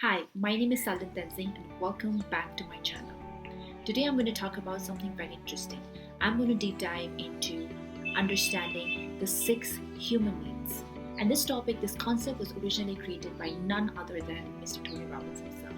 Hi, my name is Seldon Tenzing and welcome back to my channel. Today I'm going to talk about something very interesting. I'm going to deep dive into understanding the six human needs. And this topic, this concept was originally created by none other than Mr. Tony Robbins himself.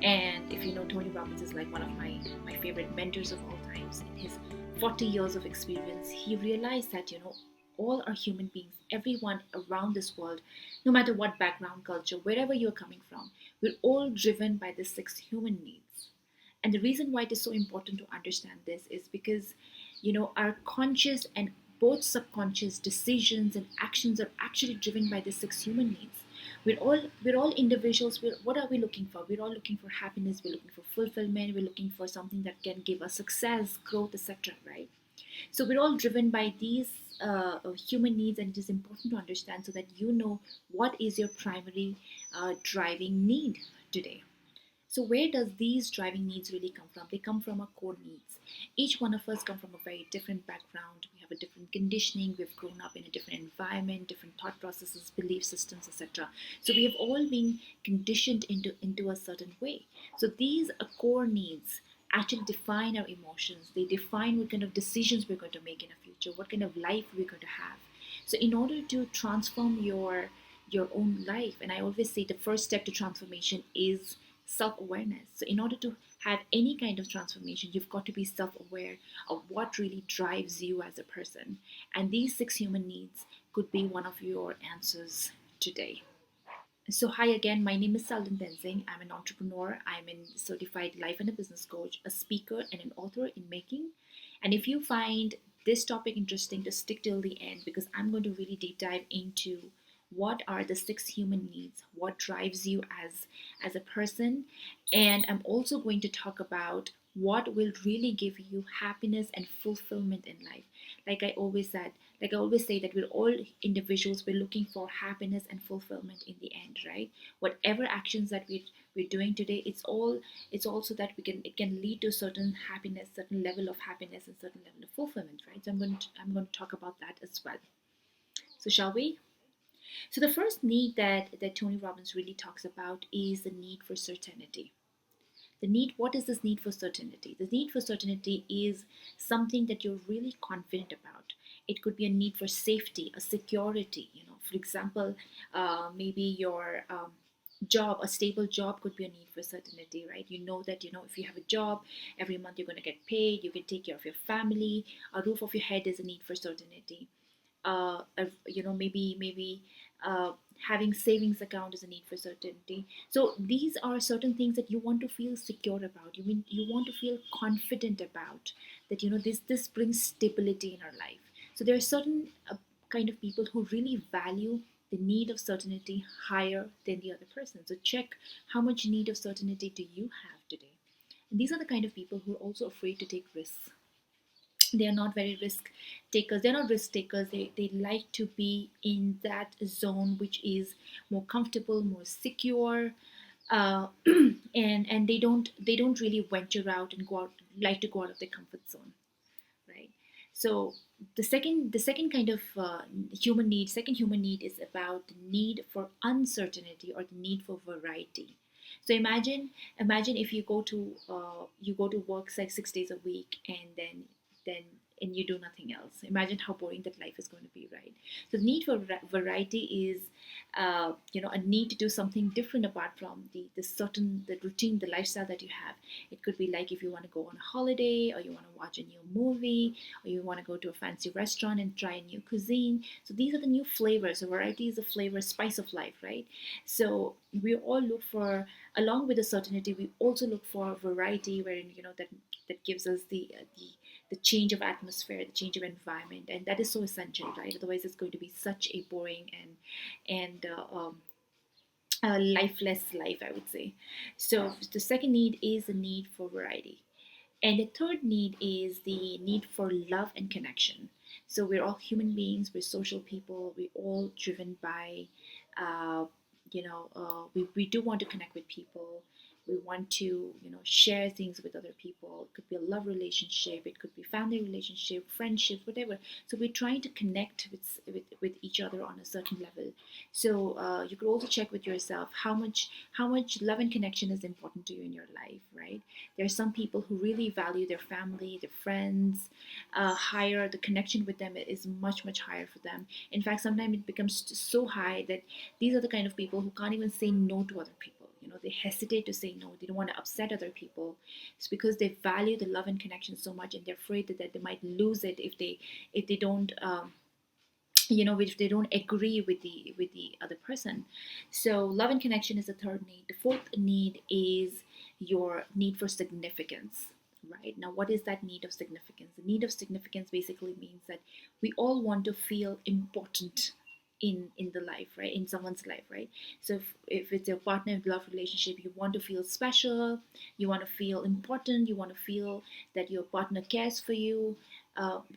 And if you know, Tony Robbins is like one of my favorite mentors of all times. In his 40 years of experience, he realized that, all are human beings, everyone around this world, no matter what background, culture, wherever you're coming from, we're all driven by the six human needs. And the reason why it is so important to understand this is because, our conscious and both subconscious decisions and actions are actually driven by the six human needs. We're all individuals. What are we looking for? We're all looking for happiness. We're looking for fulfillment. We're looking for something that can give us success, growth, etc. Right? So we're all driven by these human needs, and it is important to understand so that you know what is your primary driving need today. So where does these driving needs really come from? They come from our core needs. Each one of us come from a very different background. We have a different conditioning. We've grown up in a different environment, different thought processes, belief systems, etc. So we have all been conditioned into a certain way. So these core needs actually define our emotions. They define what kind of decisions we're going to make in the future, what kind of life we're going to have. So in order to transform your own life, and I always say the first step to transformation is self-awareness. So in order to have any kind of transformation, you've got to be self-aware of what really drives you as a person. And these six human needs could be one of your answers today. So, hi again, my name is Seldon Tenzing. I'm an entrepreneur, I'm a certified life and a business coach, a speaker, and an author in making. And if you find this topic interesting, to stick till the end because I'm going to really deep dive into what are the six human needs, what drives you as a person, and I'm also going to talk about what will really give you happiness and fulfillment in life. Like I always said, like I always say that we're all individuals, we're looking for happiness and fulfillment in the end, right? Whatever actions that we're doing today, it's all so that it can lead to certain happiness, certain level of happiness and certain level of fulfillment, right? So I'm going to talk about that as well. So shall we? So the first need that Tony Robbins really talks about is the need for certainty. What is this need for certainty? The need for certainty is something that you're really confident about. It could be a need for safety, a security. For example, maybe your job, a stable job could be a need for certainty, right? You know that, if you have a job, every month you're going to get paid, you can take care of your family, a roof of your head is a need for certainty. Maybe having savings account is a need for certainty. So these are certain things that you want to feel secure about. You want to feel confident about that. This brings stability in our life. So there are certain kind of people who really value the need of certainty higher than the other person. So check how much need of certainty do you have today. And these are the kind of people who are also afraid to take risks. They are not very risk takers. They're not risk takers. They like to be in that zone which is more comfortable, more secure, and they don't really venture out and go out, like to go out of their comfort zone, right? So the second kind of second human need is about the need for uncertainty or the need for variety. So imagine if you go to work like 6 days a week, and then and you do nothing else. Imagine how boring that life is going to be, right? So the need for variety is a need to do something different apart from the routine, the lifestyle that you have. It could be like if you want to go on a holiday, or you want to watch a new movie, or you want to go to a fancy restaurant and try a new cuisine. So these are the new flavors. So variety is a flavor, spice of life, right? So we all look for, along with the certainty, we also look for variety, wherein that gives us the change of atmosphere, the change of environment, and that is so essential, right? Otherwise, it's going to be such a boring and lifeless life, I would say. So the second need is the need for variety. And the third need is the need for love and connection. So we're all human beings, we're social people, we're all driven by, we do want to connect with people. We want to, share things with other people. It could be a love relationship, it could be family relationship, friendship, whatever. So we're trying to connect with each other on a certain level. So you could also check with yourself how much love and connection is important to you in your life, right? There are some people who really value their family, their friends, higher. The connection with them is much, much higher for them. In fact, sometimes it becomes so high that these are the kind of people who can't even say no to other people. They hesitate to say no. They don't want to upset other people. It's because they value the love and connection so much, and they're afraid that they might lose it if they don't if they don't agree with the other person. So love and connection is the third need. The fourth need is your need for significance. Right now, what is that need of significance? The need of significance basically means that we all want to feel important in the life, right? In someone's life, right? So if it's your partner love relationship, you want to feel special, you want to feel important, you want to feel that your partner cares for you.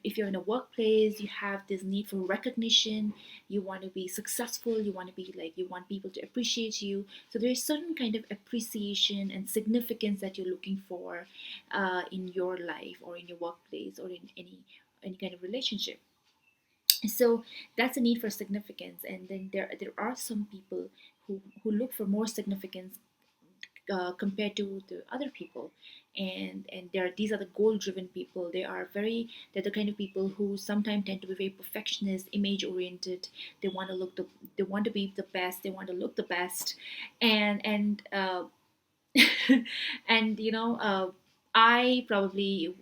If you're in a workplace, you have this need for recognition. You want to be successful. You want to be like, you want people to appreciate you. So there's certain kind of appreciation and significance that you're looking for in your life or in your workplace or in any kind of relationship. So that's a need for significance. And then there are some people who look for more significance compared to the other people. And these are the goal driven people. They're the kind of people who sometimes tend to be very perfectionist, image oriented. They want to they want to be the best, they want to look the best. And and I probably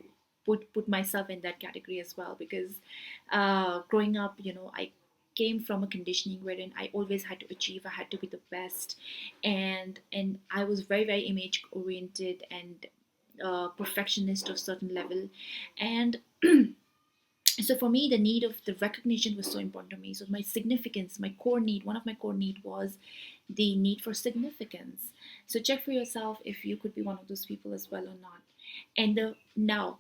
put myself in that category as well, because growing up, I came from a conditioning wherein I always had to achieve, I had to be the best. And I was very, very image oriented and perfectionist of certain level. And so for me, the need of the recognition was so important to me. So my significance, my core need, one of my core need was the need for significance. So check for yourself if you could be one of those people as well or not. And the now.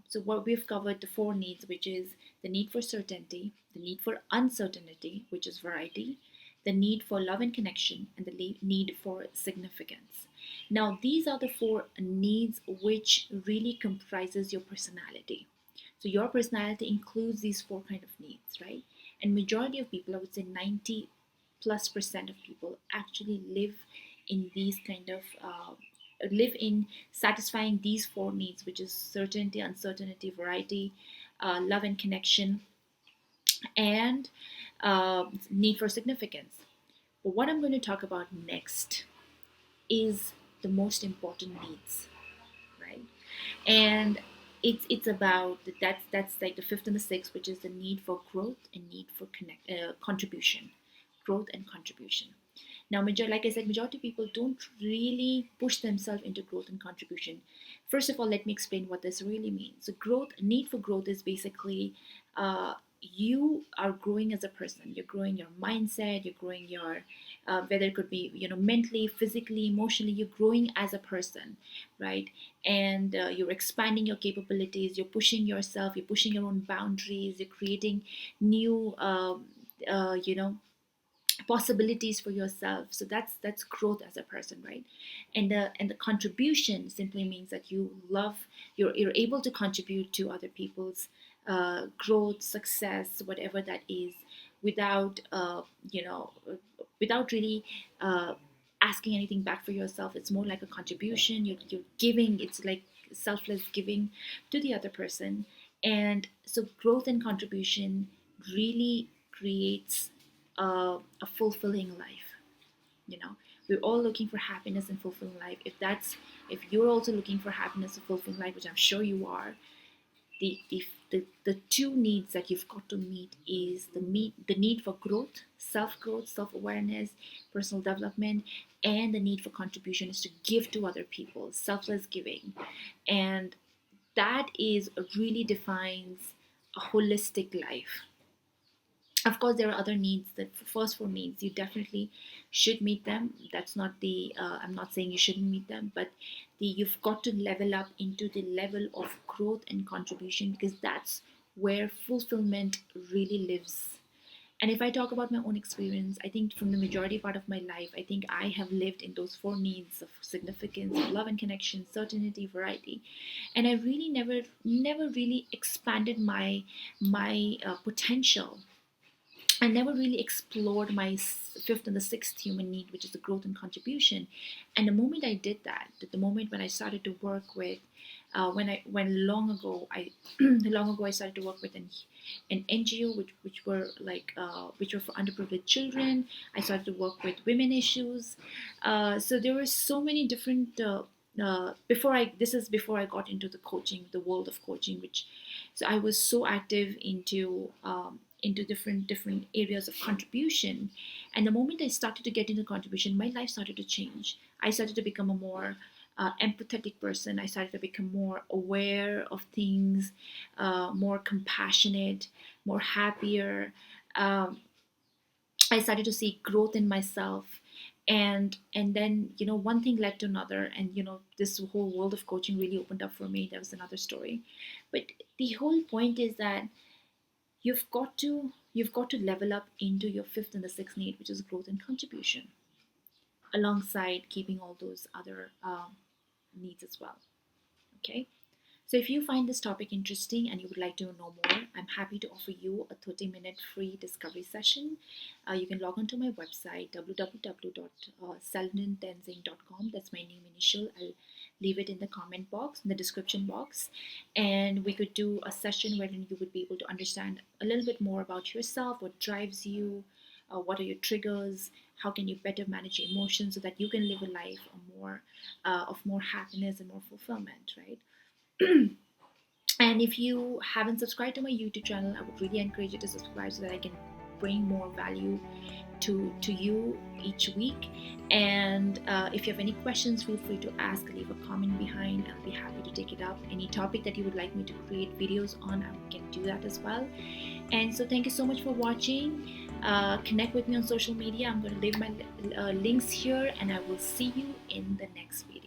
So what we've covered, the four needs, which is the need for certainty, the need for uncertainty, which is variety, the need for love and connection, and the need for significance. Now these are the four needs which really comprises your personality. So your personality includes these four kind of needs, right? And majority of people, I would say 90+% of people actually live in these kind of live in satisfying these four needs, which is certainty, uncertainty, variety, love and connection, and need for significance. But what I'm going to talk about next is the most important needs, right? And it's about that's like the fifth and the sixth, which is the need for growth and need for contribution, growth and contribution. Now, like I said, majority of people don't really push themselves into growth and contribution. First of all, let me explain what this really means. So growth, need for growth is basically you are growing as a person. You're growing your mindset. You're growing your whether it could be mentally, physically, emotionally. You're growing as a person, right? And you're expanding your capabilities. You're pushing yourself. You're pushing your own boundaries. You're creating new, possibilities for yourself. So that's growth as a person, right? And the contribution simply means that you're able to contribute to other people's growth, success, whatever that is, without without really asking anything back for yourself. It's more like a contribution. You're giving. It's like selfless giving to the other person. And so growth and contribution really creates a fulfilling life. you know we're all looking for happiness and fulfilling life. If you're also looking for happiness and fulfilling life, which I'm sure you are, the two needs that you've got to meet is the need for growth, self-growth, self-awareness, personal development, and the need for contribution is to give to other people, selfless giving. And that is really defines a holistic life. Of course, there are other needs. The first four needs, you definitely should meet them. That's not the I'm not saying you shouldn't meet them, but you've got to level up into the level of growth and contribution, because that's where fulfillment really lives. And if I talk about my own experience, I think from the majority part of my life, I think I have lived in those four needs of significance, of love and connection, certainty, variety. And I really never really expanded my potential. I never really explored my fifth and the sixth human need, which is the growth and contribution. And the moment I did that, the moment when I started to work with, when long ago I long ago I started to work with an NGO which were for underprivileged children. I started to work with women issues. So there were so many different. Before I got into the world of coaching, which so I was so active into different areas of contribution. And the moment I started to get into contribution, my life started to change. I started to become a more empathetic person. I started to become more aware of things, more compassionate, more happier. Um, I started to see growth in myself. And then one thing led to another, and this whole world of coaching really opened up for me. That was another story. But the whole point is that you've got to level up into your fifth and the sixth need, which is growth and contribution, alongside keeping all those other needs as well. Okay. So if you find this topic interesting and you would like to know more, I'm happy to offer you a 30-minute free discovery session. You can log on to my website, www.seldontenzing.com. That's my name initial. I'll leave it in the comment box, in the description box. And we could do a session wherein you would be able to understand a little bit more about yourself, what drives you, what are your triggers, how can you better manage your emotions so that you can live a life of more happiness and more fulfillment, right? And if you haven't subscribed to my YouTube channel, I would really encourage you to subscribe so that I can bring more value to you each week. And if you have any questions, feel free to ask, leave a comment behind. I'll be happy to take it up. Any topic that you would like me to create videos on, I can do that as well. And so thank you so much for watching. Connect with me on social media. I'm going to leave my links here, and I will see you in the next video.